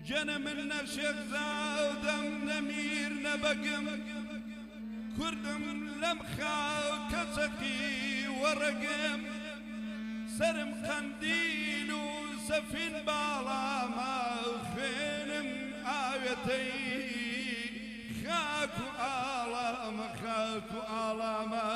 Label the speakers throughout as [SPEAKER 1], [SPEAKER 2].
[SPEAKER 1] جنە من نەشێخزادەم نەمیر نەبەگم کوردم لەم خاکە چەقی وەڕەگەم سرم قەندیل و سەفین باڵامە خوێنم ئاوێتەی خاک و ئاڵامە خاک و ئاڵامە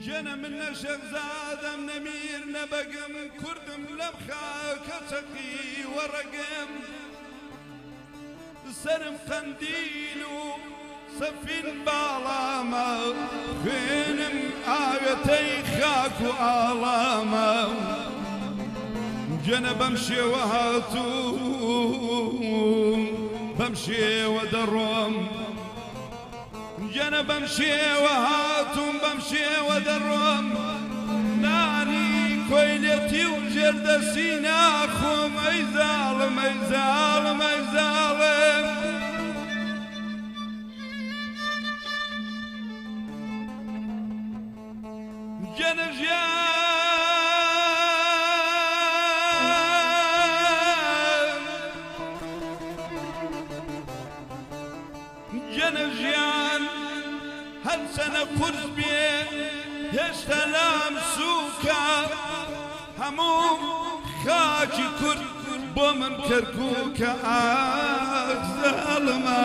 [SPEAKER 1] جنە من نەشێخزادەم نەمیر نەبەگم کوردم لەم خاکە چەقی وەڕەگەم سرم قەندیل و سەفین باڵامە خوێنم ئاوێتەی خاک و ئاڵامە جنە بەم شێوە هاتووم بەم شێوە دەڕۆم جنە بەم شێوە هاتووم بەم شێوە دەڕۆم نانی کۆیلێتی و ژێردەسی ناخۆم ئەی زاڵم ئەی زاڵم ئەی زاڵم جنە ژیان هەرچەنە قورس بێ هێشتا لام سووکە هەموو خاکی کورد بۆ من کەرکووکە ئاخ زاڵمە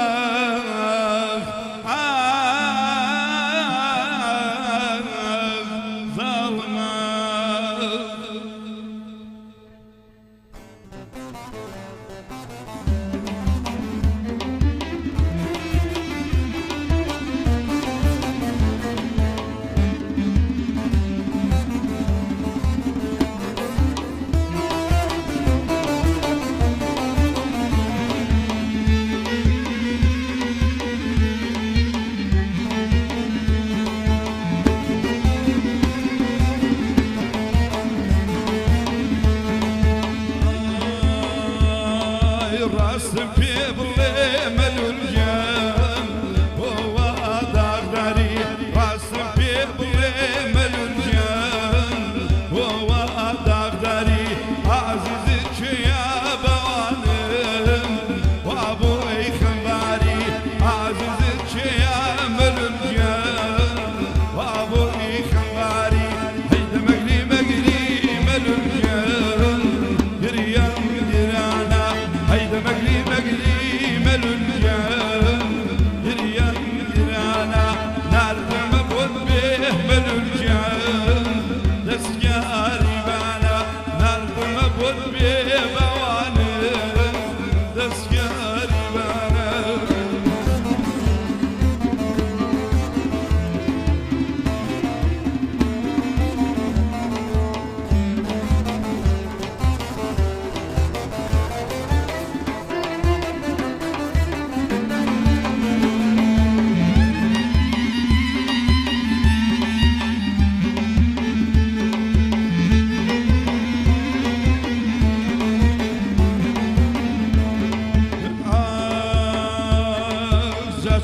[SPEAKER 1] ڕاستم پێ بڵێ مەلولجان بۆ وا داغداری ڕاستم پێ بڵێ مەلولجان بۆ وا داغداری عەزیزت چیا بەوانم وا بۆی خەمباری عەزیزت چیا مەلولجان وا بۆی خەمباری هەی دەمەگری مەگری مەلولجان گریان گرانە هيدا مقلي مقلي ملولجان جريان جرانا نار مبود به ملولجان دسجاري بانا نار مبود به بوانه دسجاري بانا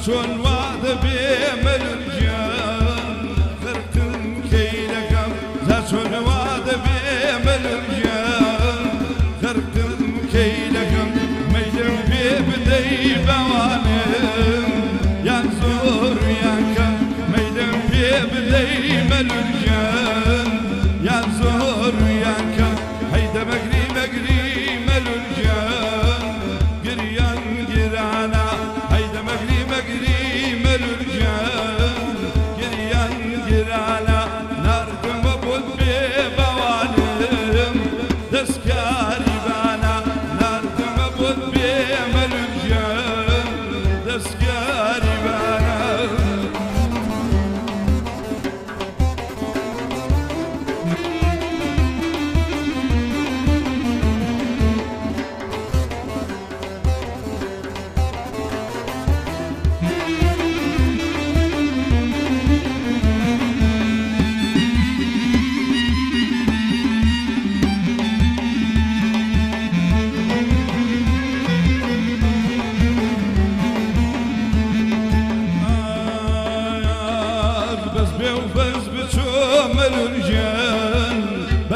[SPEAKER 1] چۆن وا دەبێ مەلولجان خەرکم کەیلەکەم جا چۆن وا دەبێ مەلولجان خەرکم کەیلەکەم مەیدەم پێ بدەی بەوانم یان زۆر یان کەم مەیدەم پێ بدەی مەلولجان یان زۆر یان کەم هەی دەمەگری مەگری مەلولجان گریان گرانە هەی دەمەگری مەگری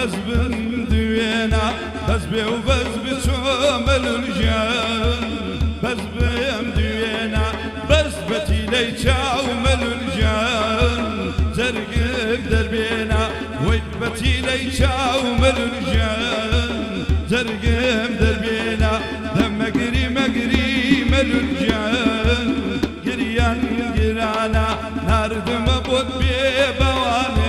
[SPEAKER 1] بس بندوينا بس بي وبس بشوم الرجال بس بندوينا بس بتي ليشاو مل الرجال زرقب دربينا ويبتي ليشاو مل الرجال زرقب دربينا دم مقري مل الرجال قريان قرانا نارد مبود بيبوانم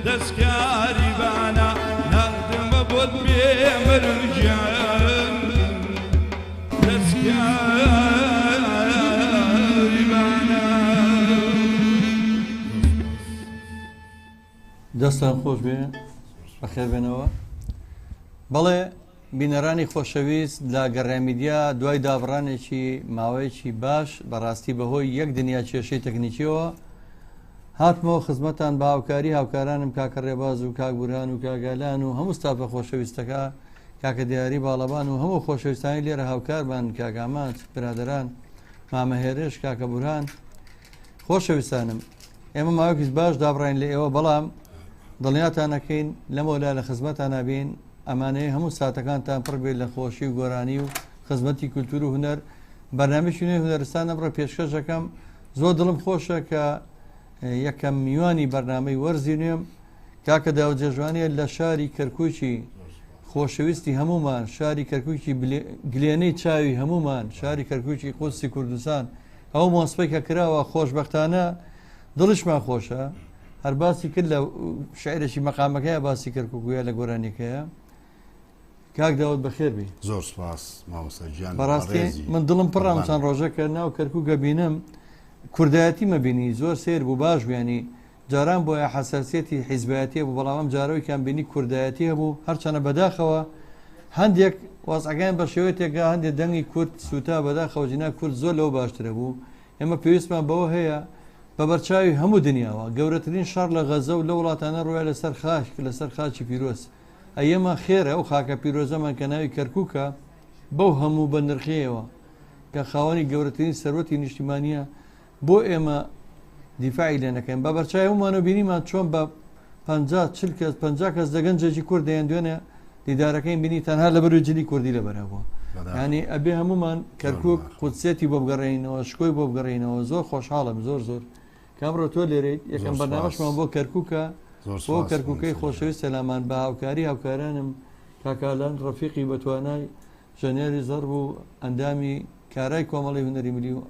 [SPEAKER 1] دسكاري بانا نارد مبود بيمر الرجال دسكاري بانا
[SPEAKER 2] دەستان خۆش بێ بەخێر بێنەوە. بەڵێ بینەرانی خۆشەویست لە گەڕامیدیا دوای دابڕانێکی ماوەیەکی باش بەڕاستی بەهۆی یەک دنیا کێشەی تەکنیکیەوە هاتمەوە خزمەتان بە هاوکاری هاوکارانم کاکە ڕێباز و کاک بورهان و کاگالان و هەموو ستافە خۆشەویستەکە کاکە دیاری باڵەبان و هەموو خۆشەویستانی لێرە هاوکاربان کاگامات برادران مامەهێرش کاکە بورهان خۆشەویستانم ئێمە ماوەیەکی باش دابڕین لە ئێوە بەڵام دڵنیاتانەکەین لەمەولا لە خزمەتان نبین ئەمانەیە هەموو ساتەکانتان پڕ بێت لە خۆشی و گۆرانی و خزمەتی کولتور و هونەر بەرنامەی نوێی هونەرستان ئەمڕۆ پێشکەشەکەم زۆر دڵم خۆشە کە یەکەم میوانی بەرنامەی وەرزی نوێم کاکە داوجێژوانیە لە شاری کەرکووکی خۆشەویستی هەمومان شاری کەرکووکی گلێنەی چاوی هەمومان شاری کەرکووکی قودسی کوردستان ئەو مۆسپەی کە کراوە خۆشبەختانە دڵشمان خۆشە هەر باسی کرد لە شعرێکی مەقامەکەیە باسی کەرکووکویە لە گۆرانیەکەیە کاک داوت بەخێر بی
[SPEAKER 3] زۆر سپاس مامۆستاگیان
[SPEAKER 2] بەڕاستی من دڵم پڕام چەند ڕۆژەکە ناو کەرکووکە بینم کوردایەتی مەبینی زۆر سێر بوو باش بێنی جاران بۆیە حەساسیەتی حیزبایەتیە بوو بەڵام جارەوەیکیان بینی کوردایەتی هەبوو هەرچەنە بەداخەوە هەندێک وەزعەکان بە شێوەیەکە هەندێک دەنگی کورد سوتا بەداخەوە جینا کورد زۆر لەوە باشترە بوو ئێمە پێویستمان بەوە هەیە بە بەرچاوی هەموو دنیاوە گەورەترین شەڕ لە غەزە و لە وڵاتانە ڕوایە لەسەر خاک لەسەر خاچی پیرۆز ئەمە خێرە ئەو خاکە پیرۆزەمان کە ناوی کەرکووکە بەو هەموو بە نرخەیەوە کە خاوەنی گەورەترین سەرۆتی نیشتیمانیە بۆ ئێمە دیفاعی لێ نەکەین بە بەرچاوی هەمومانە بینیمان چۆن بە 50 کەس دەگەنجێکی کورد دەیان دوێنێ دیدارەکەین بینی تەنها لە بەروی جلی کوردی لە بەرەوە ینی ئەبێ هەمومان کەرکووک قودسێتی بۆ بگەڕێنەوە شکۆی بۆ بگەڕێنەوە زۆر خۆشحاڵم زۆر کامڕۆ تۆ لێرەیت یەکەم بەرنامەشمان بۆ کەرکووکە بۆ کەرکووکەی خۆشەویست سەلامان بە هاوکاری هاوکارانم کاکالان ڕەفیقی بەتوانای ژەنێری زەڕ بوو ئەندامی کارای کۆمەڵی هونەری ملی و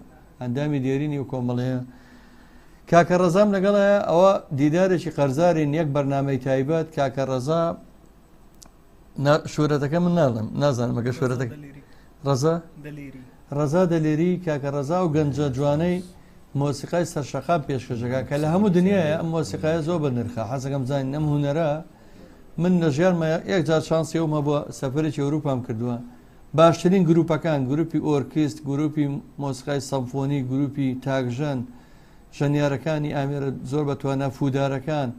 [SPEAKER 2] ئەندامی دێرینی و کۆمەڵەیە کاکە ڕەزام لەگەڵایە ئەوە دیدارێکی قەرزارین یەک بەرنامەی تایبەت کاکە ڕەزا شوورەتەکە من ناڵم نازانم مەگە شوورەتەکە ڕەزا دەلێری کاکە ڕەزا و گەنجە جوانەی مۆسیقای سەرشەقام پێشکەشەکە کە لە هەموو دنیاە ئەم مۆسیقایە زۆر بە نرخە حەزەکەم زانین ئەم هونەرە من لە ژیانمە یەکجار شانسی ئەومە بۆ سەفەرێکی ئەوروپام کردووە باشترین گروپەکان گروپی ئۆرکیست گروپی مۆسیقای سەمفۆنی گروپی تاکژەن ژەنیارەکانی ئامێرە زۆر بەتوانە فودارەکان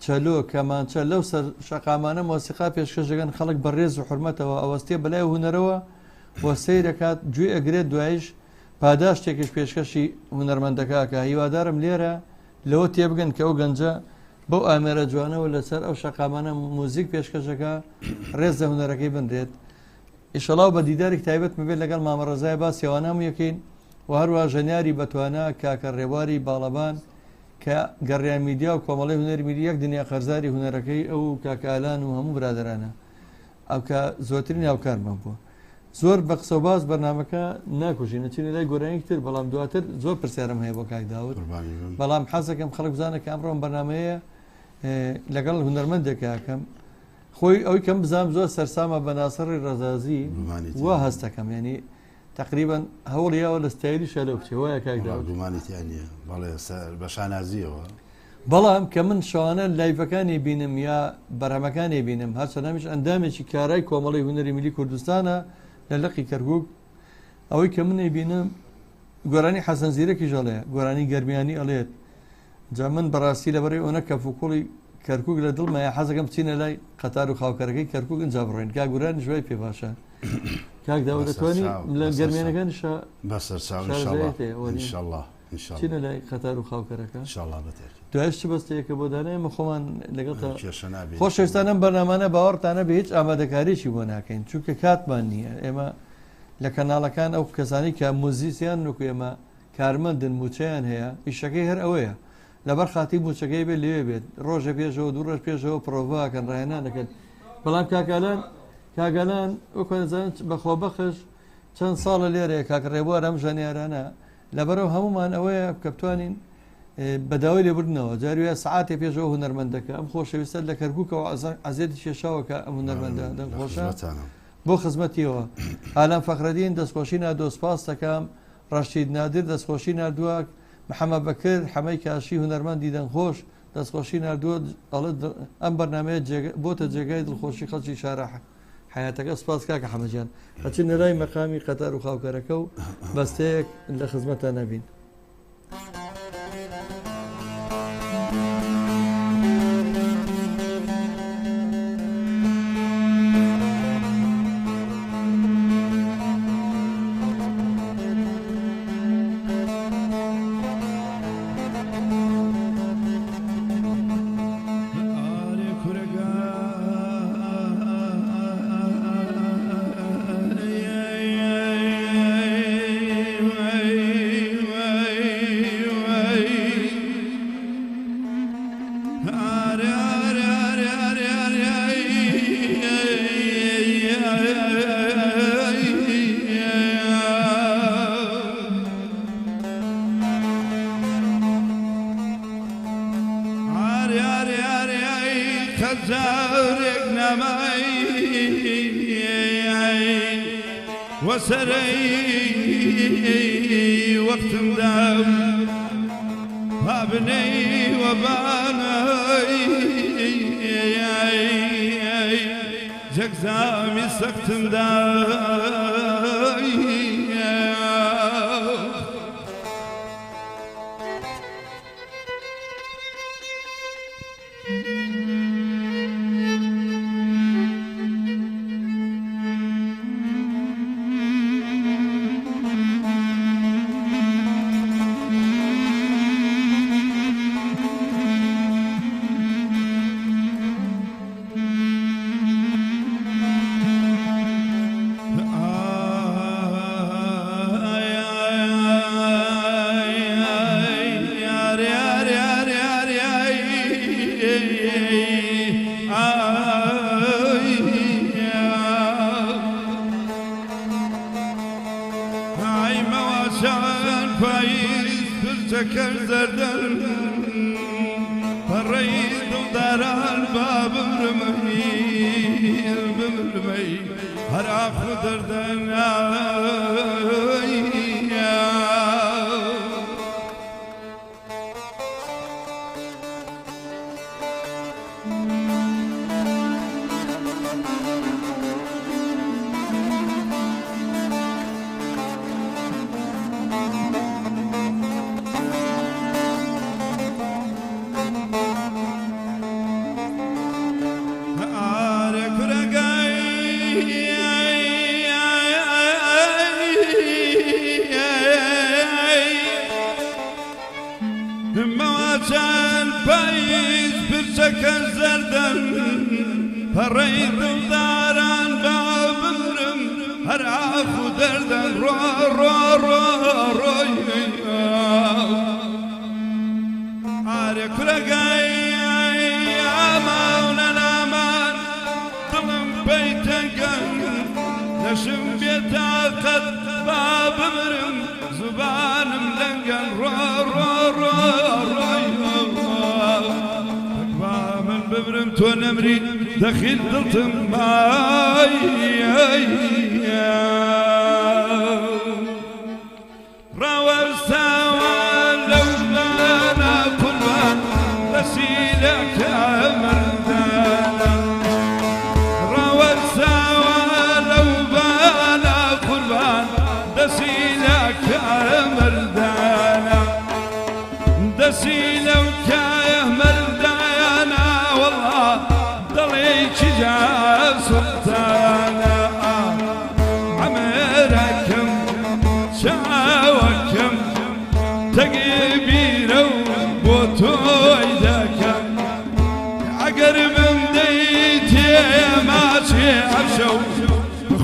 [SPEAKER 2] چەلۆ کەمانچە لەو سەر شەقامانە مۆسیقا پێشکەشەکەن خەڵک بەڕێز و حرمەتەوە ئەوەستێ بەلای هونەرەوە وە سەیر دەکات گوێ ئەگرێت دوایش پاداش شتێکیش پێشکەشی هونەرمەندەکە کە هیوادارم لێرە لەوە تێبگەن کە ئەو گەنجە بەو ئامێرە جوانەوە لەسەر ئەو شەقامانە موزیک پێشکەشەکە ڕێز لە هونەرەکەی بنرێت ئیشەڵاو بە دیدارێک تایبەت مەبێت لەگەڵ مامەڕەزای باسیێوانام یەکەین و هەروە ژەنیاری بەتوانە کاکە ڕێواری باڵەبان کە گەڕیان میدیا و کۆمەڵی هونەری میدی یەک دنیا قەرزاری هونەرەکەی ئەو کاکالان و هەموو برادرانە ئەو کە زۆرترین هاوکارمان بووە زۆر بە قسە و باز بەرنامەکە ناکوژی نەچینە لای گۆرانیکتر بەڵام دواتر زۆر پرسیارم هەیە بۆ کاک داوت بەڵام حەزەکەم خەڵک بزانە کە ئەمڕۆم بەرنامەیە لەگەڵ هونەرمەندێکاکەم خۆی ئەوی کەم بزانام زۆر سەرسامە بە ناسەڕی ڕەزازی وا هەستەکەم ینی تقریبا هەوڵیاوە لە ستایلی شە لەو بچێ وایە کاک داوت
[SPEAKER 3] گومانیتیانە بەڵێ بە شانازیەوە
[SPEAKER 2] بەڵام کە من شەوانە لایڤەکانی بینم یا بەرهەمەکانی بینم هەرچەندەمیش ئەندامێکی کارای کۆمەڵی هونەری میلی کوردستانە لە لەقی کەرکووک ئەوەی کە منی بینم گۆرانی حەسەن زیرەکی ژەڵەیە گۆرانی گەرمیانی ئەڵێت جا من بەڕاستی لەبەرەی ئەوە کەفوکوڵی کەرکووک لە دڵمایە حەزەکەم بچینە لای قەتار و خاوکەرەکەی کەرکووک ئەنجا بڕۆین کا گورانی ژوای پێ باشە کاک داوت دەتوانین لە گەرمێنەکانیشە
[SPEAKER 3] بەسەر چاو ئینشاڵڵا چینە
[SPEAKER 2] لای قەتار و خاوکەرەکە
[SPEAKER 3] ئینشاڵڵا بەتێر
[SPEAKER 2] دوایشتی بەستەیەکە بۆ دانای ئەمە خۆمان لەگەڵ
[SPEAKER 3] کێشە نابێت
[SPEAKER 2] خۆشەویستانم بەرنامانە باوەڕتانە بە هیچ ئامادەکاریشی بۆ ناکەین چونکە کاتمان نییە ئێمە لە کەناڵەکان ئەو کەسانی کە موزیسیان نوکو ئێمە کارمەندن موچەیان هەیە ئیشەکەی هەر ئەوەیە لەبەر خاتی موچەکەی بێت لێ بێت ڕۆژە پێشەوە دوو ڕۆژ پێشەوە پرۆڤاکەن ڕاهێنانەکەن بەڵام کاگەلان وەکوزان بەخۆبەخش چەند ساڵە لێرەیە کاکڕێبوار ئەم ژەنیارانە لەبەرەوە هەمومان ئەوەیە کە بتوانین بەداوای لێبوردنەوە جارویە سعاتێ پێشەوە هونەرمەندەکە ئەم خۆشەویستە لە کەرکووکەوە ئازێتی کێشاوەکە ئەم هونەرمەندە دەنگخۆشە بۆ خزمەتیەوە ئالان فەخرەدین دەستخۆشی نادۆ سپاس دەکەم ڕەشید نادر دەستخۆشی نردووە محەممەد بەکر حەمەی کاشی هونەرمەندی دەنگخۆش دەستخۆشی نردووە ئەم بەرنمەیە بۆتە جێگای دڵخۆشی خەڵکی شارە حیاتەکە سپاس کاکە حەمەجیان ئەچین لەلای مەقامی قەتار و خاوکەرەکە و بەستەیەک لە خزمەتە نەبین.
[SPEAKER 1] وسري وقت مداو هابني وباني جكزامي سكت مداو شكر زردن فريد ودار الباب بمرمي هراف دردن شكر زردن فريد وداران بابرم هراف دردن رو عاري كرقاي امان الامان ظلم بيتك نشم بيتاقد بابرم زبان ملنقن رو ببرم تو نمري دخيل ضلتم ماي روى سوا لو لا قربان رسيلك مردانا روى سوا لو بالا قربان رسيلك مردانا دسيلك يا مردانا والله ضليك جا سلطانا عمركم شاوكم تقبيرو بوتوي ماشي عشو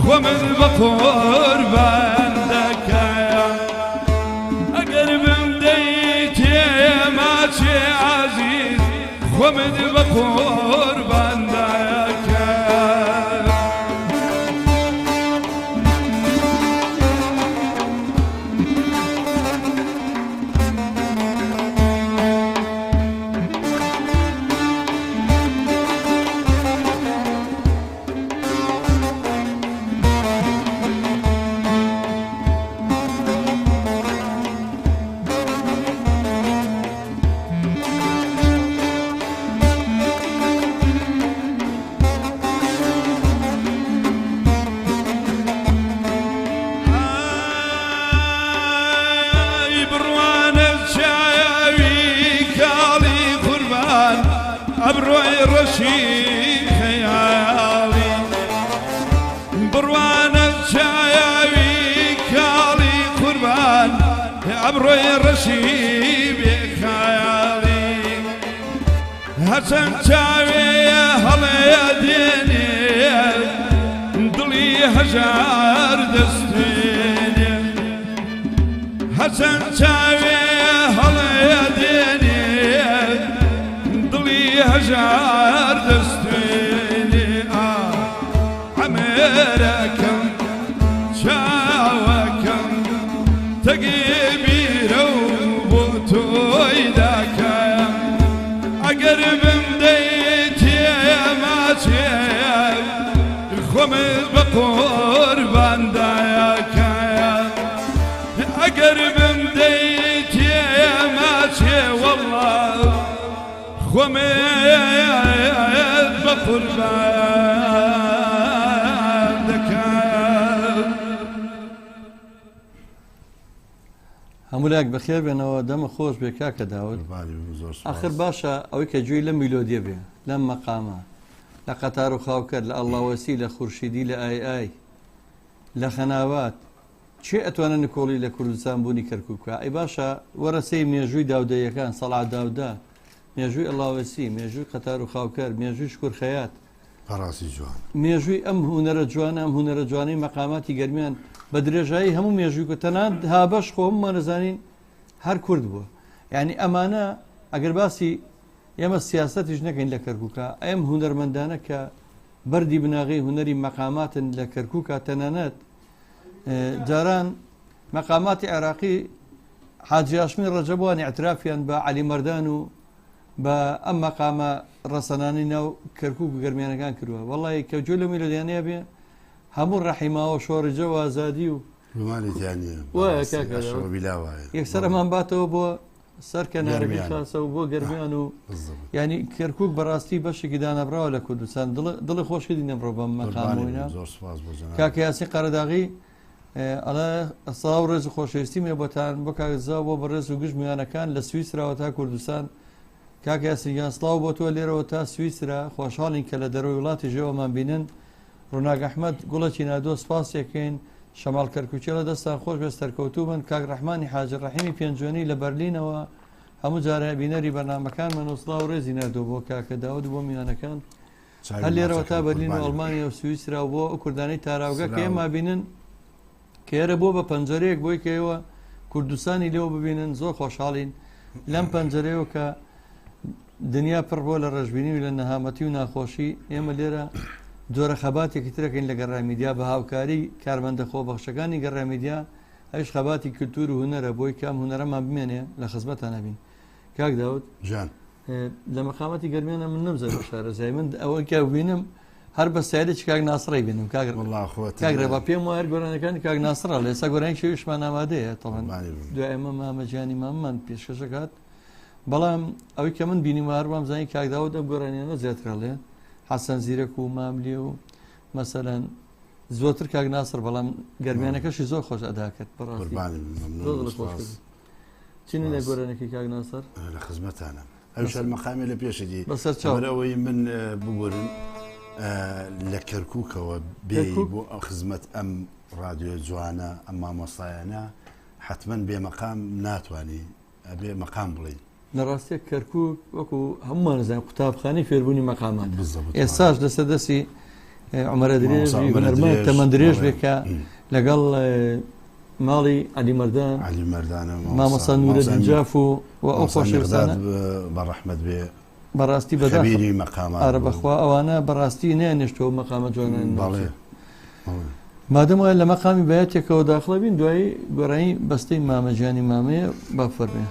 [SPEAKER 1] خمد بقربان دكايا أقرب مديتي ماشي عزيز خمد بقربان دكايا أبروي رشيد خيالي بروان الشايوي كالي قربان أبروي رشيد خيالي حسن شاوي هلا ديني ضلي هجار دستيني حسن شاوي هلا ديني هجار دستيني عمركم شاوكم تقيبير وبوتوي داكا أقرب مديتي ماشي الخمس بقربان داكا أقرب مديتي ماشي والله خمد بقربان دكايا
[SPEAKER 2] هەمولاک بەخێر بێنەوە دەمە خۆش بێ کاکە داود آخر باشە ئەوەی کە گوێی لە میلۆدیە بێ لەم مەقامە لە قەتار و خاوکەر لە ئەڵڵاوەسی لە خورشیدی لە ئای لە خەناوات چێ ئەتوانە نکۆڵی لە کوردستان بوونی کەرکووکە ئەی باشە وەرە سەی مێژووی داودەیەکان سەڵات داودا مێژووی ئەڵڵاوەسی مێژووی قەتار و خاوکەر مێژووی شکور خەیات
[SPEAKER 3] پاراسی جوان
[SPEAKER 2] مێژووی ئەم هوونەرە جوانە ئەم هوونەرە جوانەی مەقاماتی گەرمیان بە درێژایی هەموو مێژووی کە تەنان هابەش خۆممانەزانین هەر کورد بووە یعنی ئەمانە ئەگەر باسی ئێمە سیاسەتیش نەکەین لە کەرکووکە ئەم هوونەرمەندانە کە بەردی بناغی هوەری مەقاماتن لە کەرکووکە تەنانەت جاران مەقاماتی عێراقی حاجی هاشمی ڕەجەبوان اعترافیان بە عەلی مەردان و بە ئەم مەقامە ڕەسەنانی ناو کەرکووک و گەرمیانەکان کردووە وەڵی کە جۆ لە میلۆدیانەیە بێ هەموو ڕەحیماوە شۆڕجە و ئازادی و یەکسەر ئەمان باتەوە بۆ سەر کەنارەکەی خاسە و بۆ گەرمیان و ینی کەرکووک بەڕاستی بەشێکی دانەبراوە لە کوردستان دڵی خۆشکردی نەمڕۆ بەم مەقامۆینا کاکە یاسی قەرەداغی ئەڵە ئەسڵاو ڕێز و خۆشەویستی مێ بۆتان بۆ کاکزاوە بۆ بەڕێز و گشت میوانەکان لە سویسراوە تا کوردستان کاکە یاسیگیان سڵاو بۆ تۆ لێرەوە تا سویسرا خۆشحاڵین کە لە دەرەوەی وڵاتی ژێوەمان بینن ڕووناک ئەحمەد گوڵەکی نادۆ سپاسێکین شەماڵ کەرکووچێ لە دەستان خۆش بێ سەرکەوتوو بن کاک ڕەحمانی حاجی ڕەحیمی پێنجۆنی لە بەرلینەوە هەموو جارە بینەری بەرنامەکانمان و سڵاو ڕێزی نردوو بۆ کاکە داود بۆ میوانەکان هەر لێرەوە تا بەرلین و ئەڵمانیا و سویسرا و بۆ کوردانەی تاراوگە کە ئێمە بینن کە ئێرە بۆ بە پەنجەرەیەک بۆی کەەوە کوردستانی لێوە ببینن زۆر خۆشحاڵین لەم پەنجەرەیەوە کە دنیا پڕ بۆ لە ڕێژبینی و لە نەهامەتی و ناخۆشی ئێمە لێرە جۆرە خەباتێکی ترەکەین لە گەڕامیدیا بە هاوکاری کارمەندە خۆبەخشەکانی گەڕامیدیا ئەوش خەباتی کلتور و هوەرە بۆی کام هوەرەمان بمێنێ لە خزمەتان نبین کاک داود لە مەقامەتی گەرمیانە من نەمزار بە شارەزای من ئەوە کە بینم هەر بە سایدێکی کاک ناسڕی بینم کاگرێ بە پێم وایە گۆرانەکانی کاک ناسڕە لە ئێستا گۆرانی شێویشمان ئامادەیە تەڵەن دوای ئێمە مامەجیانی مامان پێشکەشەکات بەڵام ئەوەی کە من بینیم هەروام زانی کاک داود ئەم گۆرانیانە زیاترەڵێ حەسەن زیرەک و ماملێ و مەسەلەن زۆرتر کاک ناسڕ بەڵام گەرمیانەکەشی زۆر خۆش ئەدا کرد بەڕاستی چینی لە گۆرانێکی کاک ناسڕ
[SPEAKER 3] لە خزمەتانە ئەوش مەقامی لە پێشی بەسەرەوەی من ببورن لە کەرکووکەوە بێ بۆ خزمەت ئەم ڕادیۆ جوانە ئەم مامۆستایانە حتمما بێ مەقام ناتوانانی ئەبێ مەقام بڵێ
[SPEAKER 2] لەڕاستیە کەرکووک وەکو هەمومان نزانین قوتابخانەی فێربوونی مەقامات ئێستاش لەسەر دەستی عومەرە درێژی هونەرمەند تەمەند درێژ بێ کە لەگەڵ ماڵی عەلی مەردانە مامۆستا نورەدین جاف و ئەو خۆشەویستانە
[SPEAKER 3] بەڕەحمەت بێ
[SPEAKER 2] بەڕاستی
[SPEAKER 3] خەبیری مەقامات
[SPEAKER 2] بەخوا ئەوانە بەڕاستی نەیانێشتەوە مەقامە جوانان مادەم وایە لە مەقامی بەیەتێکەوە داخڵە بین دوایی گۆڕایی بەستەی مامەجیانی مامەیە با فەرمێ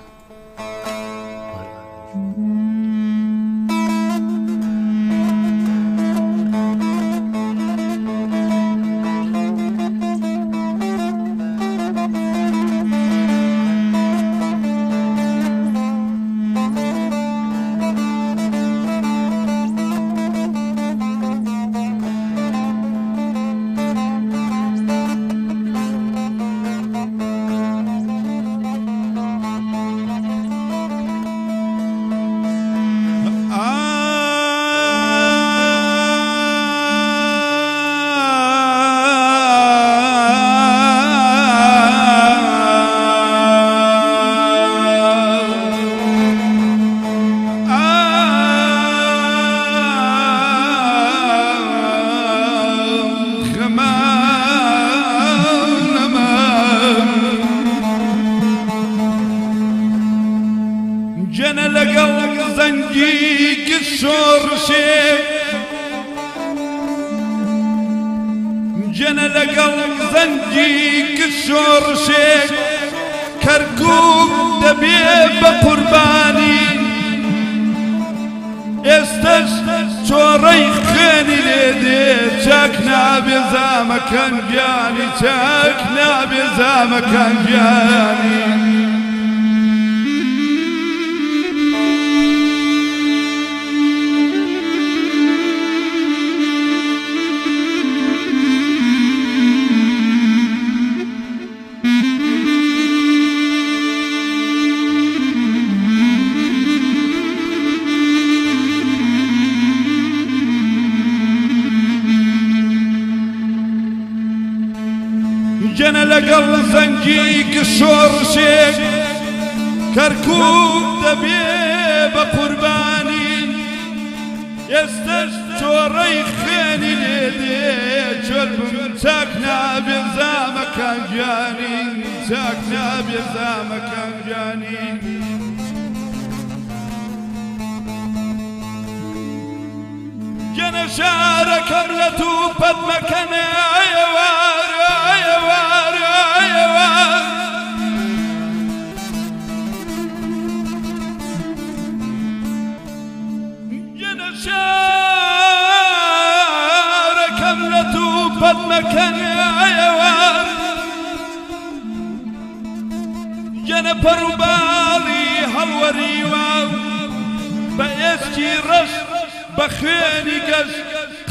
[SPEAKER 1] جنە لەگەڵ زەنگی شۆڕشێک کەرکووک دەبێ بە قوربانی ئێستەش چۆڕەی خوێنی لێدێ چاک نابێ زامەکەن گیانی چاک نابێ زامەکەن گیانی جنە لەگەڵ زەنگی شۆڕشێک کەرکووک دەبێ بە قوربانی ئێستەش چۆڕەی خوێنی لێدێ چۆر بم چاک نابێ زامەکان گیانی چاک نابێ زامەکان گیانی جنە شارەکەم لە تووپەت مەکەنە جنە پەروباڵی هەڵوەریوە بە ئێسکی ڕەش بە خوێنی گەشت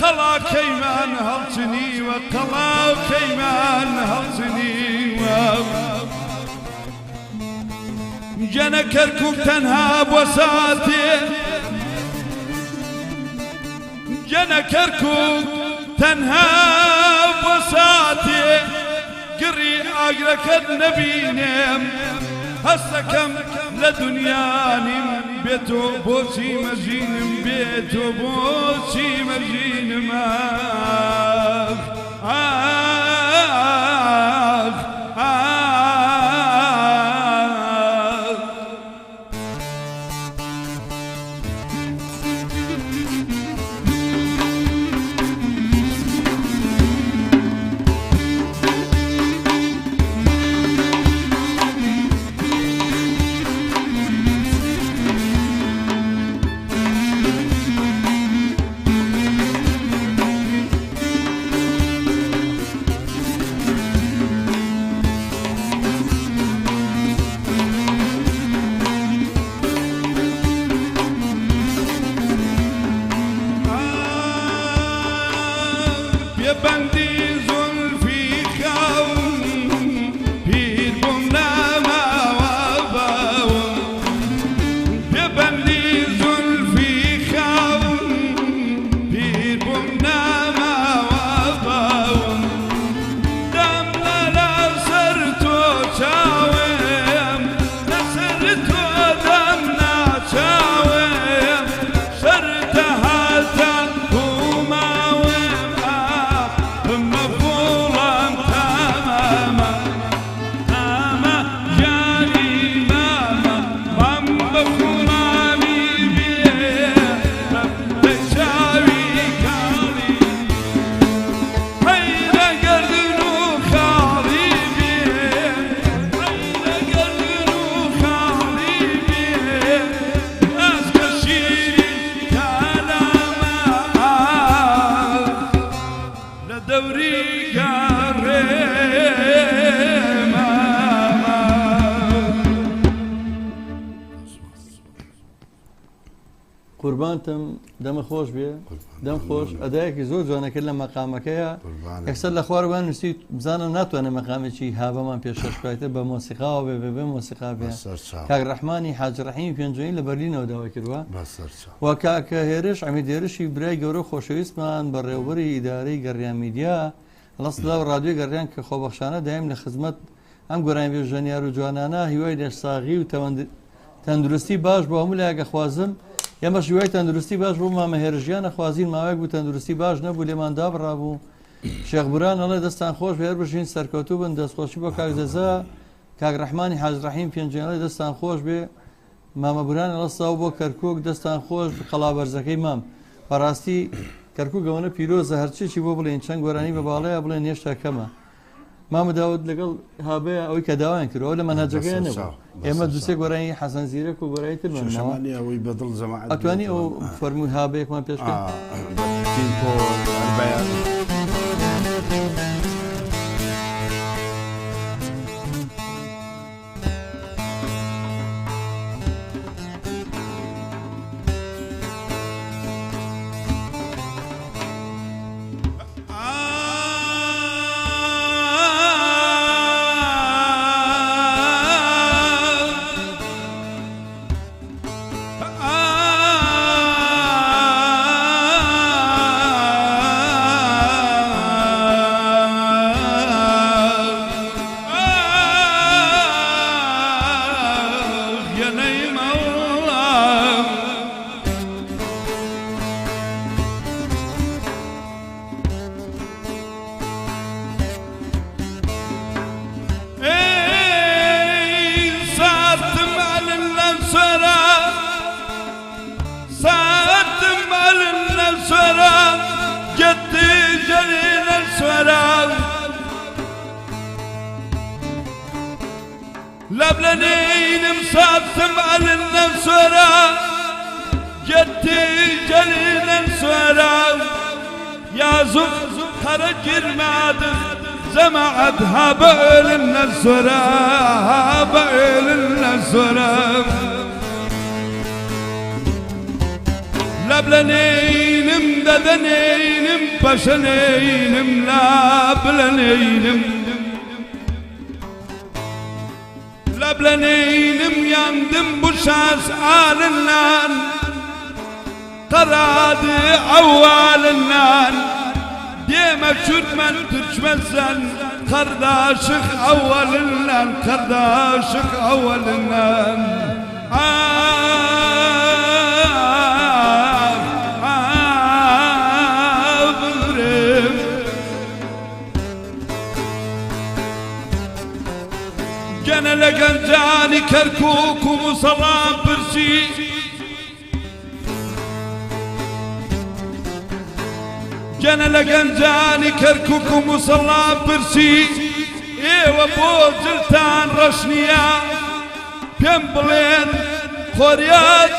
[SPEAKER 1] قەڵاکەیمان هەڵچنیوە قەڵاکەیمان هەڵچنیوە جنە کەرکووک تەنها بۆ ساتێ جنە کەرکووک تەنها بۆ ساتێ گڕی ئاگرەکەت نەبینێم هەستەکەم لە دنیانیم بێتۆ بۆچی مەژینم بێتۆ بۆچی مەژینم بەندی زولفی خاوم پیر بووم ناماوە باوم بێبەندی زولفی خاوم پیر بووم ناماوە باوم دەم لەسەر تۆ چاوێم لەسەر تۆ دەم
[SPEAKER 2] قوربانتم دەمە خۆش بێ دەم خۆش ئەدایەکی زۆر جوانەکرد لە مەقامەکەیە یەکسەر لە خوارەوان نووسی بزانە ناتوانێت مەقامێکی هاوەمان پێشەشکایتە بە مۆسیقاوە بێ مۆسیقا بێ کاک ڕەحمانی حاج ڕەحیمی پێنجۆیی لە بەرلینەوە داوا کردووە و کاکە هێرش ئەمیدێرشی برای گەورە خۆشەویستمان بە ڕێوەبەری ئیدارەی گەڕیان میدیا لەسڵا و ڕادیۆی گەڕیان کە خۆبەخشانە دایم لە خزمەت ئەم گۆرانی بێژەنیار و جوانانە هیوای لێشساغی و تەندروستی باش بۆ هەموو لایەکە خوازم ئێمەش هیوای تەندروستی باش بوو مامە هێرشیانە خوازین ماوەیەک بوو تەندروستی باش نەبوو لێمان دابڕابوو شێخبوران ئەڵێ دەستان خۆش بێ هەر بژین سەرکەوتوو بن دەستخۆشی بۆ کاک دەزا کاک ڕەحمانی حاج ڕەحیم پێنجێنەڵێ دەستان خۆش بێ مامە بوران ئەڵە ساو بۆ کەرکووک دەستان خۆش قەڵابەرزەکەی مام بەڕاستی کەرکووک ئەوەنە پیرۆزە هەرچێکی بۆ بڵێن چەند گۆرانی بە باڵەیە بڵێن هێشتا کەمە مامە داود لەگەڵ هابەیە ئەوەی کە داوایان کردەوە لە مەنهەجەکەیان نەبوو ئێمە دووسێ گۆرانی حەسەن زیرەک و گۆرایی ترمانەوە ئەتوانی ئەو فەرمووی هابەیەکمان پێش
[SPEAKER 1] لبلنينم صادتم على النسورة جدي جليل النسورة يا زف خرج المادخ زمعت هبل النسورة هبل النسورة لبلنينم ددنينم بشنينم لبلنينم لبلنينم يندم بشاس آل النان قراد أول النان ديما شد من تجمزن قرداشخ أول النان قرداشخ أول النان جانا لقنجاني كركوك ومصرام برسي جانا لقنجاني كركوك ومصرام برسي ايوه بول جلتان رشنيا بيمبلين خوريات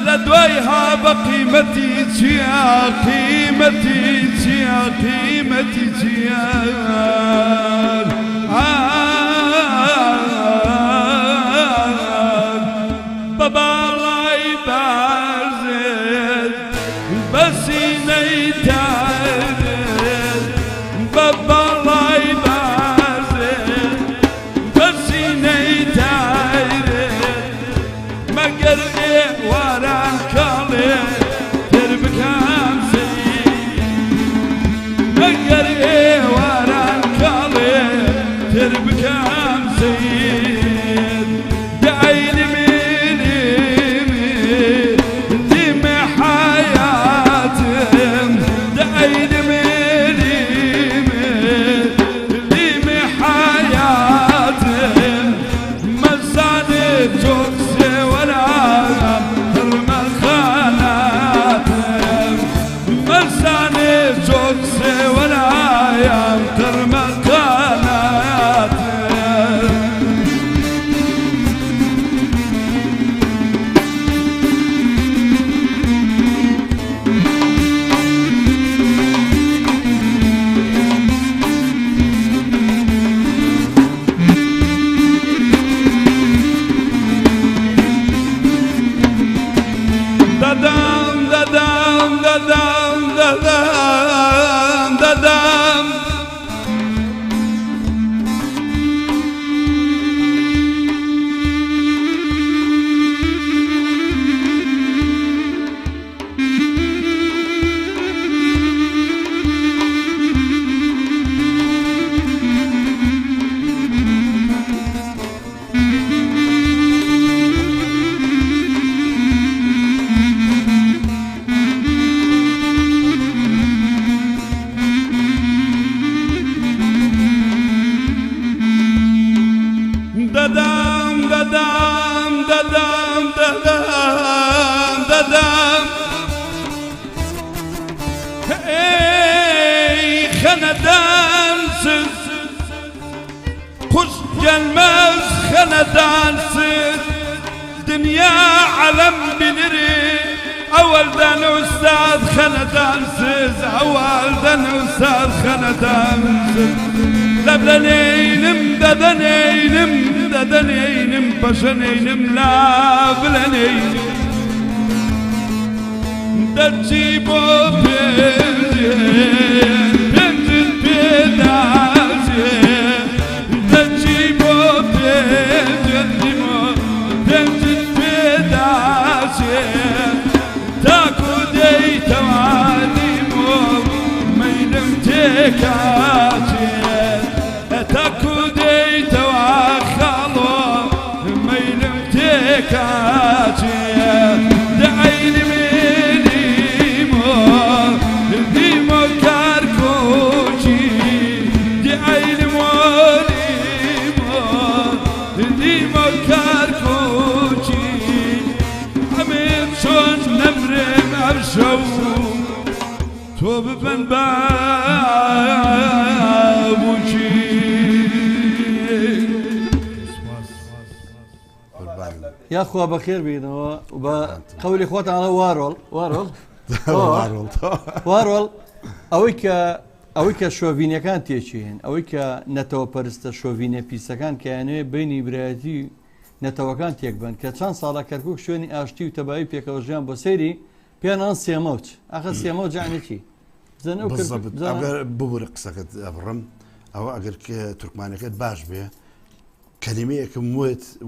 [SPEAKER 1] لدويها بقيمتي تيا قيمتي تيا قيمتي تيا بابا الله يبارزل بس ينيتعرض بابا الله يبارزل بس ينيتعرض ما قرئ وراك عليه تربك همسي ما قرئ وراك عليه تربك همسي دعيني خەنەدانسز قوش gelmez خەنەدانسز دنیا عەلەم بنرێ ئەوەلدان ئوستاد خەنەدانسز ئەوەلدان ئوستاد خەنەدانسز لەبلەنێینم دەدەنێینم دەدەنێینم پەشەنێینم لا بلەنێینم دەرچی بۆ پێنجێ پێنجت پێداچێ دەرچی بۆ پێنجێ پێنجت پێداچێ تاکو دەیتەوانیمۆ مەیلم تێکاچێ تاکو دەیتەوا خاڵۆ مەیلم تێکاچێ تۆ ببن بابوچی
[SPEAKER 2] یاخوا بەخێر بینەوە بە قەولی خۆتانڵە وارۆڵ وارۆڵ ئەوەی کە شۆڤینەکان تێچین ئەوەی کە نەتەوە پەرستە شۆڤینە پیسەکان کەیانوێ بینی برایەتی نەتەوەکان تێک بن کە چەند ساڵە کەرکک شوێنی ئاشتی و تەبایی پێکەوە ژیان بۆ سەیری پێیان سێمەوت ئاخە سێمە جانێکی
[SPEAKER 3] ببوورە قسەکەت ئەبڕم ئەوە ئەگەر تورکمانەکەت باش بێ کەلیمەیەکم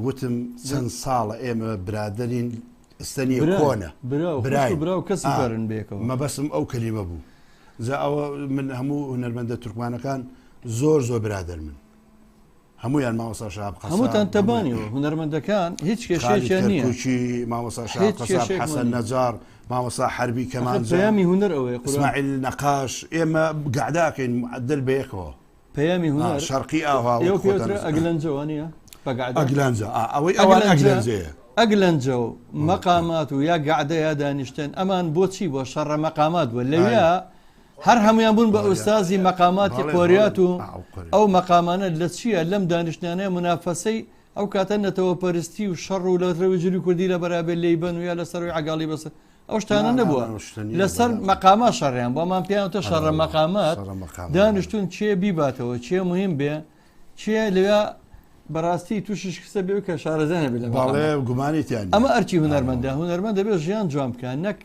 [SPEAKER 3] وتم چەند ساڵە ئێمە برادرین ئستەنیە کۆنە
[SPEAKER 2] برا و کەسی بەرن بێکەوە
[SPEAKER 3] مەبەسم ئەو کەلیمە بوو ئەوە من هەموو هونەرمەندە تورکمانەکان زۆر برادر من هەمویان مامۆستا شاب قەساب
[SPEAKER 2] هەمووتان تەبانیەوە هونەرمەندەکان هیچ کێشەیەکیان نییە
[SPEAKER 3] مامۆستا شاب قەساب حەسەن نەجار مامۆستا حەربی کەمانجە
[SPEAKER 2] پەیامی هونەر ئەوەیە
[SPEAKER 3] ئیسماعیل نەقاش ئێمە گەعداکەین معدل بەیەکەوە
[SPEAKER 2] پەیامی هونەر
[SPEAKER 3] شەرقی ئاوا
[SPEAKER 2] ئەگلەنجەوە نییە
[SPEAKER 3] ئەگلەنجە ئەوەی ئەوان ئەگلەنجەیە
[SPEAKER 2] ئەگلەنجە و مەقامات و یا گەعدە یا دانیشتن ئەمان بۆچی بۆ شەڕە مەقامات بووە لەوێ هەر هەمویان بوون بە ئوستازی مەقاماتی قۆریات و ئەو مەقامانە لە چییە لەم دانیشتانەیە منافەسەی ئەو کاتە نەتەوە پەرستی و شەڕ و لە ڕێوەجلی کوردی لە بەرابێ لەیبەن و یا لە سەروی عەگاڵی بەسەر ئەو شتانە نەبووە لەسەر مەقامات شەڕیان بۆمان پێیانتە شەڕە مەقامات دانیشتون چێ بیباتەوە چێ مهم بێ چێ لەوێ بەڕاستی تووشش کەسە بێ کە شارەزانە بێ لە
[SPEAKER 3] گومانیتیان
[SPEAKER 2] ئەمە ئەرچی هونەرمەندە هونەرمەند دەبێت ژیان جوان بکەن نەک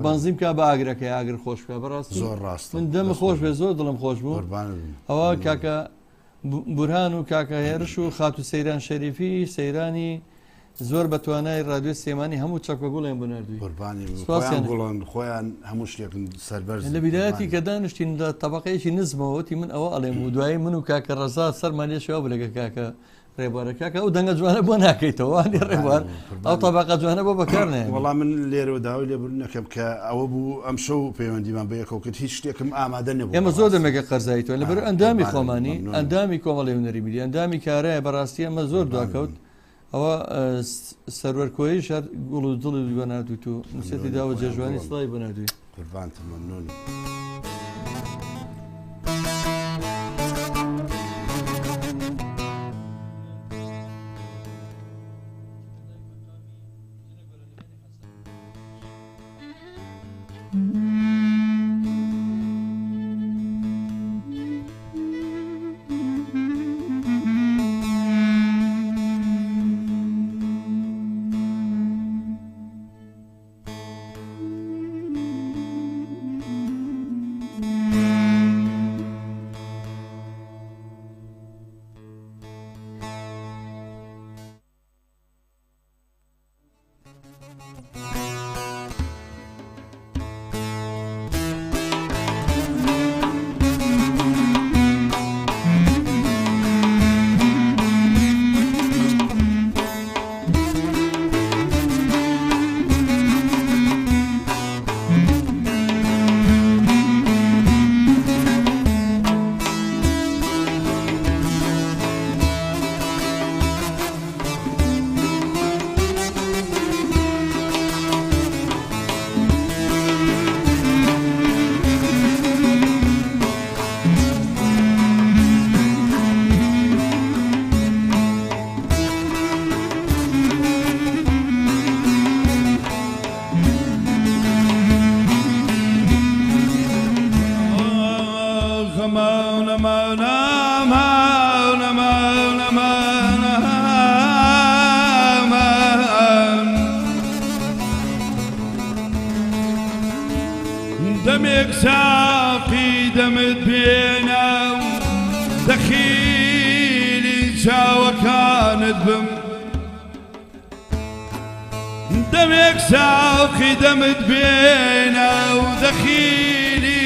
[SPEAKER 2] بەنزیم کا بە ئاگرەکە ئاگر خۆش بکە بەڕاستی
[SPEAKER 3] زۆر ڕاست
[SPEAKER 2] من دەمە خۆش بێ زۆر دڵم خۆش بوو ئەوە کاکە بورهان و کاکە هێرش و خات و سەیران شەریفی سەیرانی زۆر بەتوانای ڕادیۆ سێمانی هەموو چەکۆگوڵیان بنەردووی
[SPEAKER 3] خۆیان هەموو شتێکن سەربەر
[SPEAKER 2] لە بیدایەتی کە دانیشتین تەبەقەیەکی نزمەوەتی من ئەوە ئەڵێم و دوایی من و کاکە ڕەزا سەرمان لێشەوە بلەگە کاکە ڕێبوارەکەکە ئەو دەنگە جوانە بۆ ناکەیتەوە ڕێبوار ئەو تەباقە جوانە بۆ بەکارنێ
[SPEAKER 3] وەڵام من لێرەوە داوای لێبوون نەکەم کە ئەوە بوو ئەم شەو پەیوەندیمان بەیەکەوە کرد هیچ شتێکم ئامادە نەبوو
[SPEAKER 2] ئێمە زۆر دەمێکە قەرزاییتەوە لەبەر ئەندامی خۆمانی ئەندامی کۆمەڵی هونەری میدی ئەندامی کارایە بەڕاستی ئەمە زۆر دواکەوت ئەوە سەروەرکۆیی شار گوڵ و دڵی بەناردوویت و نووسەتی داوە جێژوانی سڵای بەناردووی
[SPEAKER 3] قوربانتم مەمنون.
[SPEAKER 1] دمك ساقي دمت بينا دخيلي شاوة كانت بم دمك ساقي دمت بينا ودخيلي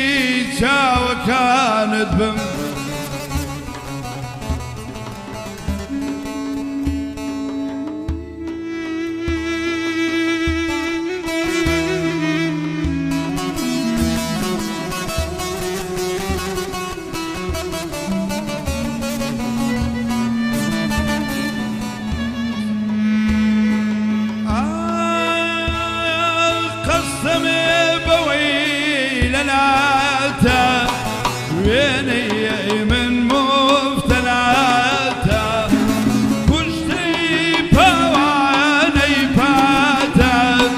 [SPEAKER 1] شاوة كانت بم ويني من مفتلاته كشتي بواني باته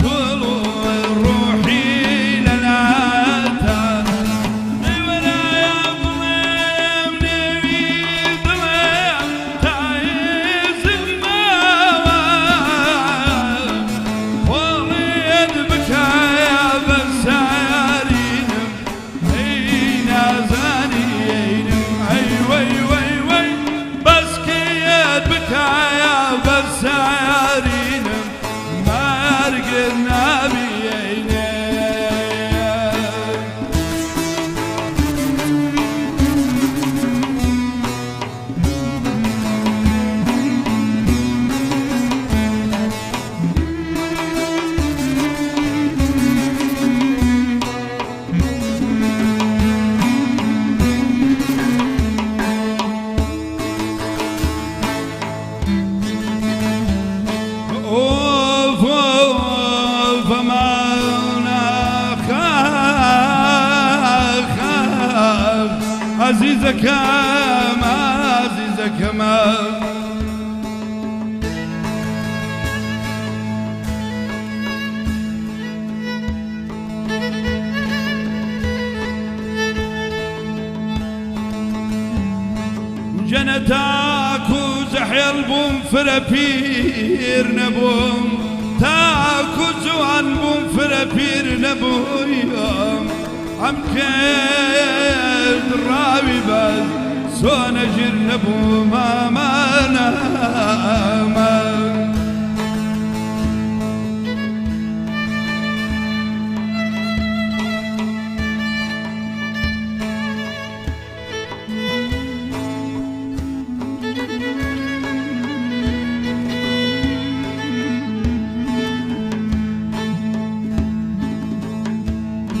[SPEAKER 1] قولوا روحي للاته ولا يظلم نبي ظلم تعيس الموال وليد بكايا بسارين بكايا بسارين مارقنا بينا عزيزك ما عزيزك ما جنتاك وزحير بوم فرابير نبوم تاكو زوان بوم فرابير نبوم عم كيد الراوي بس سونا جرنبو ما نامان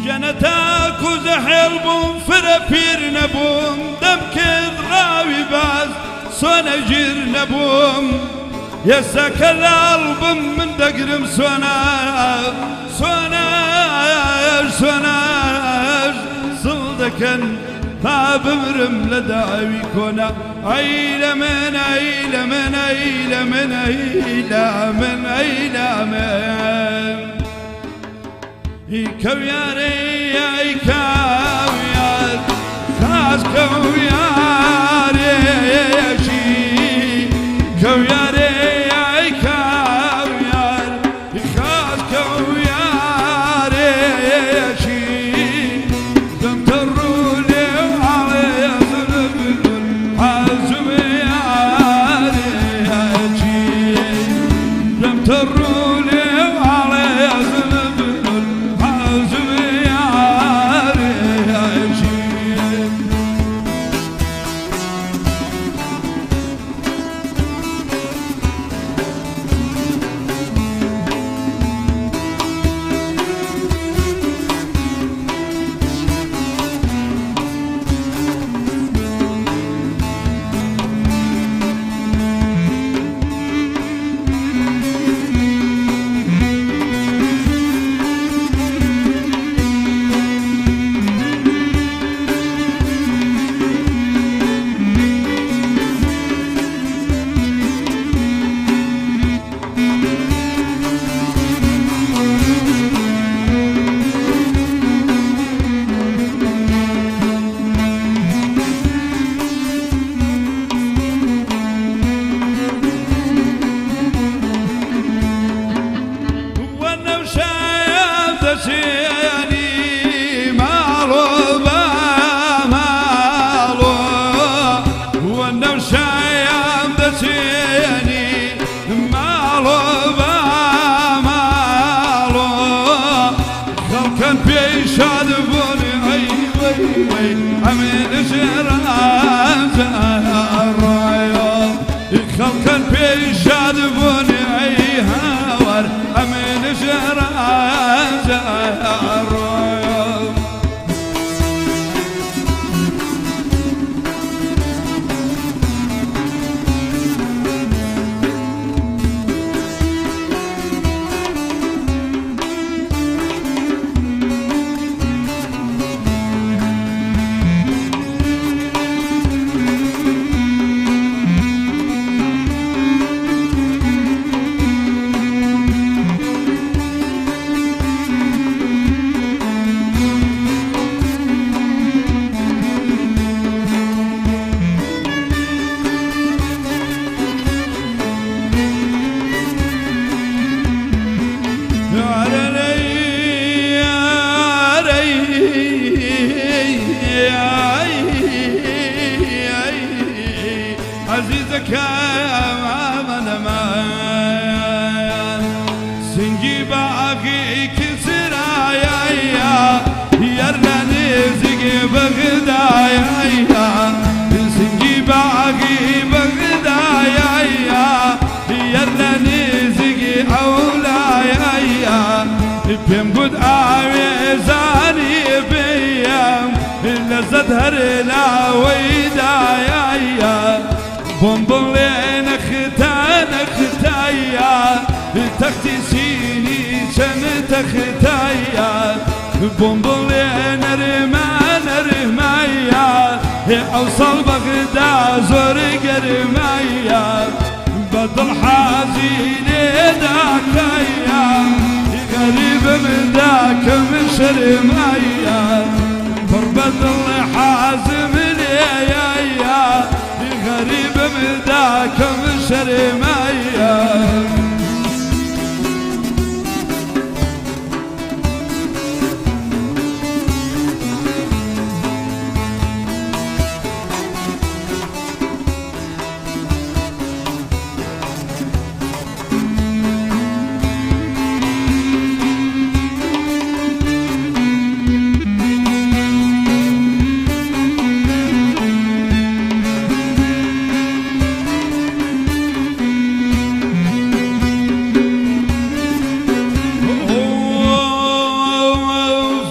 [SPEAKER 1] جنتاك وزحير بوم فرابير نبوم دمكد راوي باز سونا جير نبوم يساك القلب من دقرم سوناج صلدكن باب مرم لدعوي كونا عيلة من عيلة من عيلة من عيلة من عيلة من كوياري يا كويار خاص كوياري يا شي كوياري يا كويار خاص كوياري يا شي دم ترولي وعلي ظلم حازم ياري يا شي دم ترولي وعلي ظلم أمين شراز الرعيون خلق البيشاد بني هاور أمين شراز الرعيون عزيزك يا من مان سنجي باقي كسرى يا يرني زقي بغدايا سنجي باقي بغدايا يرني زقي أولايا بيم قد آويزاني بيام لزدهر لا ويدايا بومبولين ختايا تختي سيني شن تختايا بومبولين رمايا أوصل بغداد زور قرمايا بدل حازين داكايا غريب من ذاك مشرمايا فربدل حازم ليا غريب من ذاك مشرمايا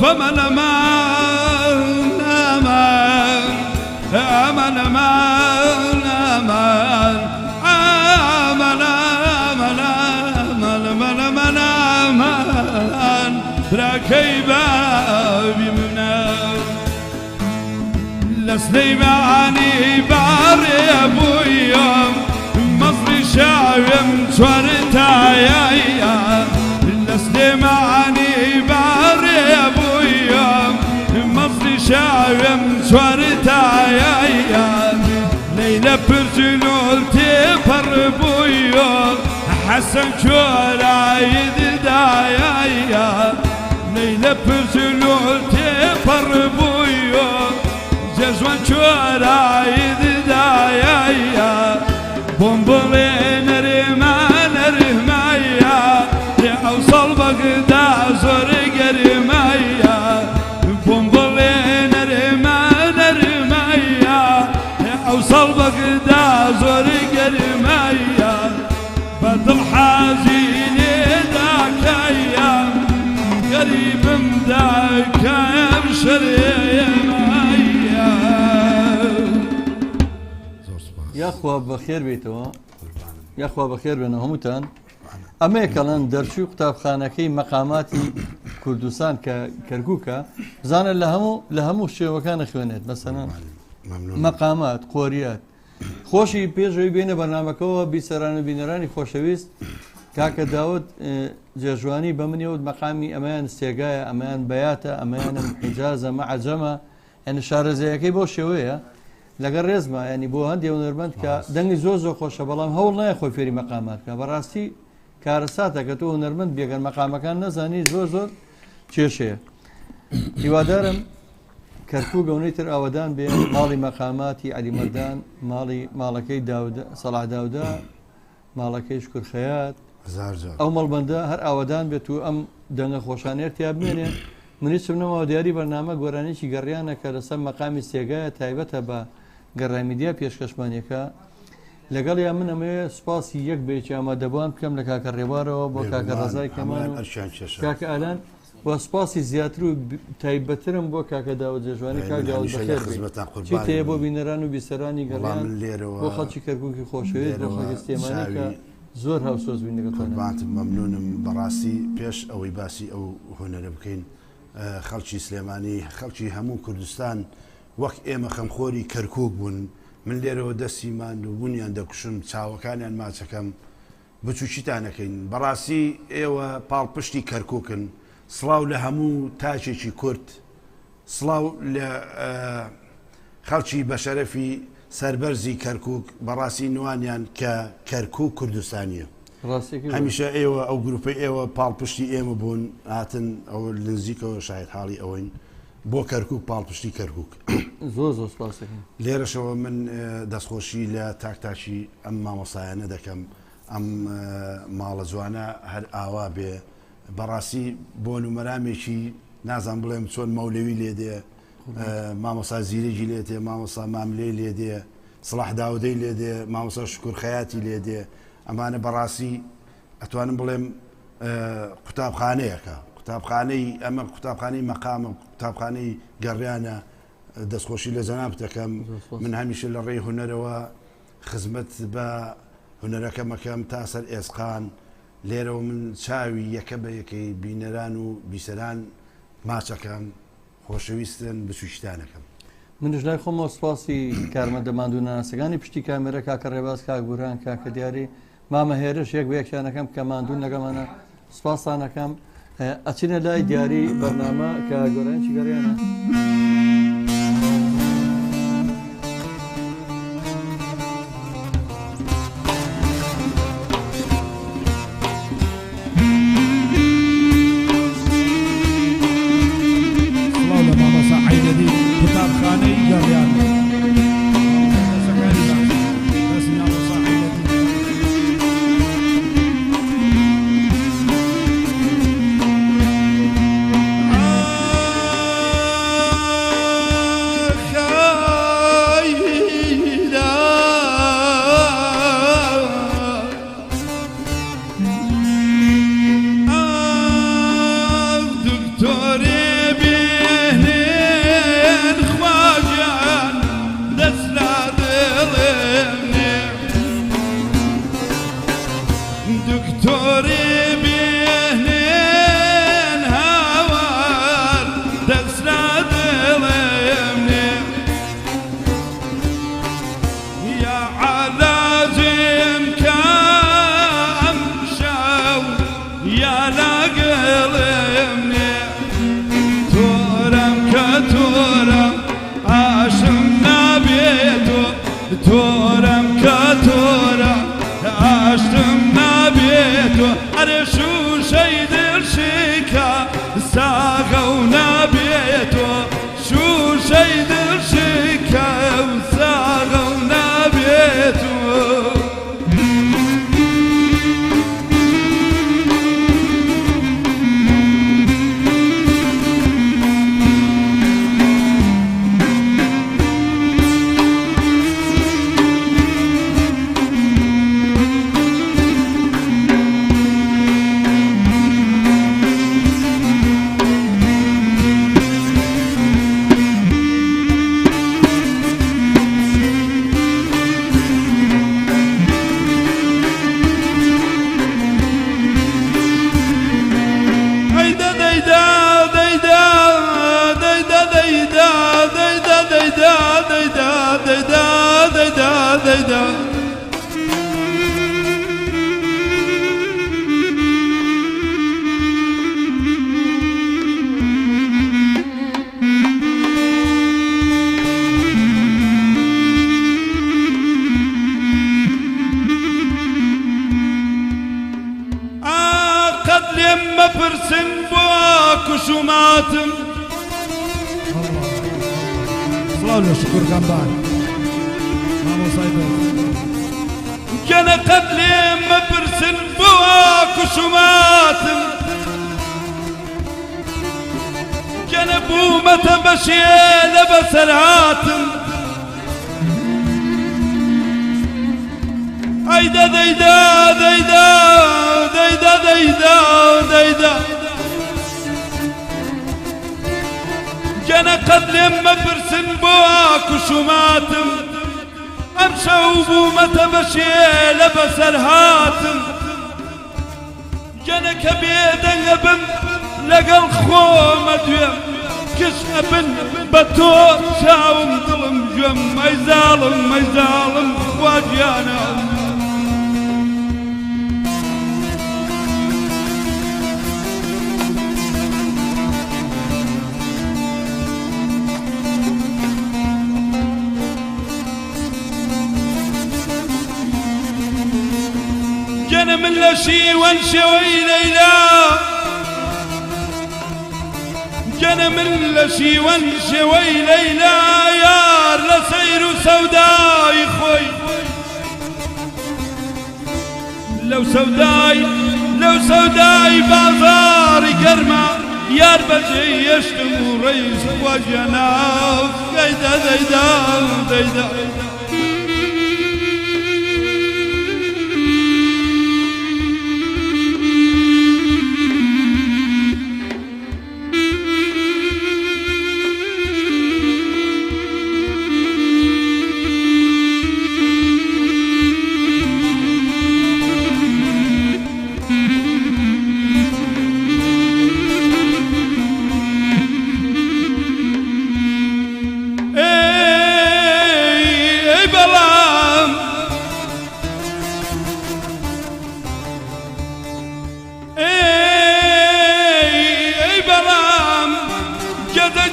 [SPEAKER 1] فمن أمان راكيبا بمنا لسليماني باري أبويا مصري شاوم شورتايا لسليماني باري أبويا مصري شاوم شورتايا ليلة برجلول تفر بويا حسن شورا يددايا ليلة برجلول تفر بويا جزوان شورا يددايا بومبولين رمايا أوصل بغداد زور قرمايا بومبولين رمايا أوصل بغداد زور قرمايا بدل حازين ذاك أيام قريب ذاك أبشر
[SPEAKER 2] یاخوا بەخێر بێتەوە یاخوا بەخێر بێنە هەمووتان ئەمەیە کەڵەن دەرچوو قوتابخانەکەی مەقاماتی کوردستان کە کەرکووکە بزانە لە هەموو شێوەکانە خوێنێت مەسەڵەن مەقامات قۆریات خۆشی پێشەوەی بێنە بەرنامەکەەوە بیسەران و بینەرانی خۆشەویست کاکە داود جێژوانی بە منیەوت مەقامی ئەمەیان سێگایە ئەمەیان بەیاتە ئەمەیانم حیجازە مەعەجەمە یعنی شارەزایەکەی بۆ شێوەیە لەگەر ڕێزمە ینی بۆ هەندێک هونەرمەند کە دەنگی زۆر خۆشە بەڵام هەوڵ نایە خۆی فێری مەقاماتکە بەڕاستی کارەساتە کە تۆ هونەرمەند بێگەر مەقامەکان نەزانی زۆر کێشەیە هیوادارم کەرکوو گەونەی تر ئاوەدان بێ ماڵی مەقاماتی عەلیمەردان ماڵەکەی سەلاح داودا ماڵەکەی شکر خەیات ئەو مەڵبەندە هەر ئاوەدان بێت و ئەم دەنگە خۆشانێر تیا بمێنێ منی چبنەوە دیاری بەرنامە گۆرانێکی گەڕیانە کە لەسەر مەقامی سێگایە تایبەتە بە گەڕامیدیا پێشکەشمانیەکە لەگەڵ یا من ئەمەیە سوپاسی یەک بێکی ئامادەبووان بکەم لە کاکە ڕێوارەوە بۆ کاکە ڕەزای کەمان و کاکە ئالان و سوپاسی زیاتر و تایبەترم بۆ کاکە داوود جێژوانی کاک داوود بەخێر چی تەیە بۆ بینەران و بیسەرانی گەڕیان بۆ خەڵکی کەرکووکی خۆشەویست بۆ خەڵکی سلێمانی کە زۆر هاوسۆز بینەکەتوانێت
[SPEAKER 3] مەمنونم بەڕاستی پێش ئەوەی باسی ئەو هونەرە بکەین خەڵکی سلێمانی خەڵکی هەموو کوردستان وەک ئێمە خەمخۆری کەرکووک بوون من لێرەوە دەستی ماندووبوونیان دەکوشم چاوەکانیان ماچەکەم بچووچیتانەکەین بەڕاستی ئێوە پاڵپشتی کەرکووکن سڵاو لە هەموو تاچێکی کورد سڵاو لە خەڵکی بەشەرەفی سەربەرزی کەرکووک بەڕاستی نوانیان کە کەرکووک کوردستانیە هەمیشە ئێوە ئەو گروپی ئێوە پاڵپشتی ئێمە بوون هاتن ئەو نزیکەوە شاید حاڵی ئەوەین بۆ کەرکووک پاڵپشتی کەرکووک
[SPEAKER 2] زۆر زۆر سپاسەکەم
[SPEAKER 3] لێرەشەوە من دەستخۆشی لە تاکتاکی ئەم مامۆسایانە دەکەم ئەم ماڵە جوانە هەر ئاوا بێ بەڕاستی بۆ نومەرامێکی نازان بڵێم چۆن مەولەوی لێ دێ مامۆسا زیرێکی لێ دێ مامۆسا ماملێ لێ دێ سڵاح داودەی لێ دێ مامۆسا شکور خەیاتی لێ دێ ئەمانە بەڕاستی ئەتوانم بڵێم قوتابخانەیەکە قوتابخانەی ئەمە قوتابخانەی مەقامە قوتابخانەی گەڕیانە دەستخۆشی لە جەناب دەکەم من هەمیشە لە ڕێی هونەرەوە خزمەت بە هونەرەکە مەکەم تا سەر ئێسقان لێرەوە من چاوی یەکە بە یەکەی بینەران و بیسەران ماچەکەم خۆشەویستن بچوشتانەکەم
[SPEAKER 2] منش لای خۆمەوە سپاسی کارمەندە ماندوو ناسەکانی پشتی کامێرە کاکە ڕێباز کاک گوران کاکە دیاری مامە هێرش یەک بە یەکیانەکەم کە ماندوو لەگەمانە سپاسانەکەم ئەچینە لای دیاری بەرنامە کە گۆرانێکی گەڕیانە
[SPEAKER 1] خصوماتم
[SPEAKER 4] صلوا شكر قنبان مامو صايبه
[SPEAKER 1] كان قبلي ما برسن بوا خصوماتم جنە بوومەتە بەشێ لە بەسەر هاتم ئەیدا دەیدا دەیدا دەیدا دەیدا دەیدا جنە قەت لێم مەپرسن بۆ کوشوماتم ئەم شەو بوومەتە بەشێ لە بەسەر هاتم جنە کە بێدەنگە بم لەگەڵ خۆمە دوێم کش ئەبن بە تۆ چاوم دڵم گوێم مەیزاڵم مەیزاڵم خوا گیانە جنە من لە شیوەن شێوەی لەیلا جنە من لە شیوەن شێوەی لەیلا یار لە سەیر و سەودای خۆی لەو سەودای بازاری گەرمە یار بەجێی هێشتم و ڕێیش خوا گیاناو دەیدا دەیدا دەیدا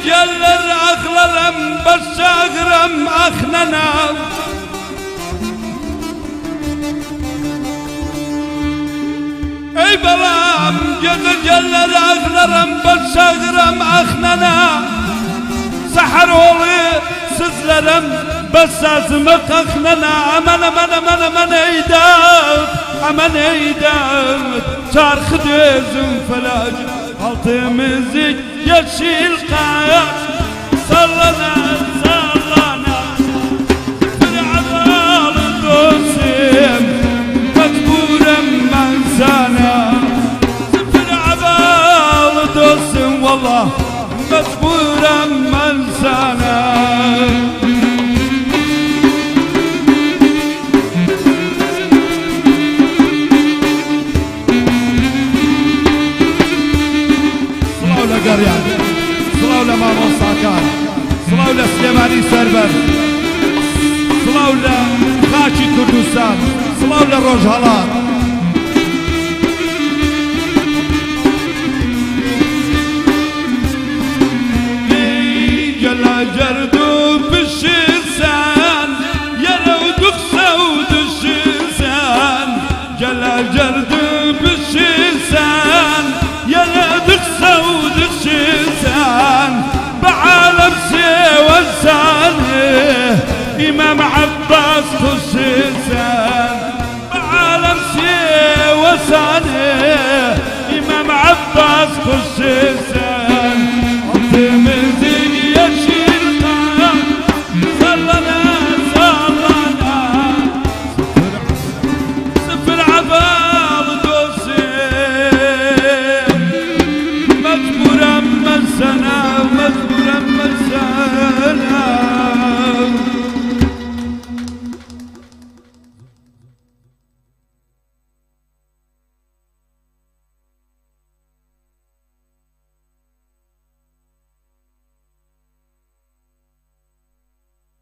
[SPEAKER 1] جلر أخللم بشاغرم أخننا أي بلام جلر أخللم بشاغرم أخننا سحرولي سزلرم بس أزمق أخننا أمن إيدام أمن إيدام شارخ ديزم فلاج هالطي مزيج يشيل قايات صلنا في العبال دوسيم مجبورا منسانا في العبال دوسيم والله مجبورا منسانا صلاو لمامۆ ساکان سڵاو لە سلێمانی سەربەر سڵاو لە خاکی کوردستان سڵاو لە ڕۆژهەڵات